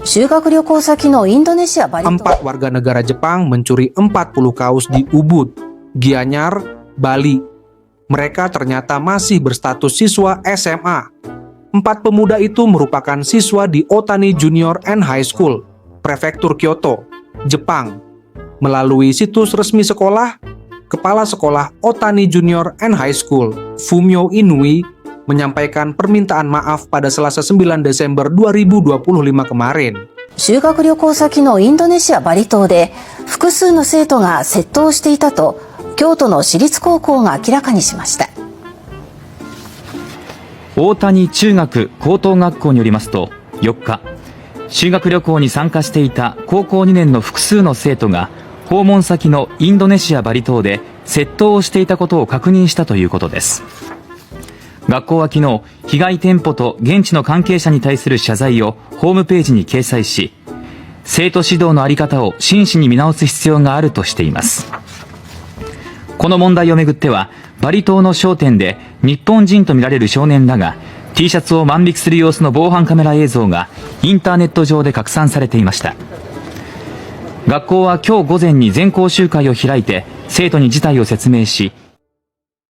修学旅行先のインドネシアバリ島。4 warga negara Jepang mencuri 40 kaos di Ubud, Gianyar, Bali. Mereka ternyata masih berstatus siswa SMA. 4 pemuda itu merupakan siswa di Otani Junior and High School, Prefektur Kyoto, Jepang. Melalui situs resmi sekolah, Kepala Sekolah Otani Junior and High School, Fumio Inui, menyampaikan permintaan maaf pada Selasa 9 Desember 2025 kemarin. 修学旅行先のインドネシアバリ島で複数の生徒が窃盗していたと京都の私立高校が明らかにしました。大谷中学高等学校によりますと、4日、修学旅行に参加していた高校2年の複数の生徒が訪問先のインドネシアバリ島で窃盗をしていたことを確認したということです。学校は昨日、被害店舗と現地の関係者に対する謝罪をホームページに掲載し、生徒指導の在り方を真摯に見直す必要があるとしています。この問題をめぐっては、バリ島の商店で日本人とみられる少年らが T シャツを万引きする様子の防犯カメラ映像がインターネット上で拡散されていました。学校は今日午前に全校集会を開いて生徒に事態を説明し、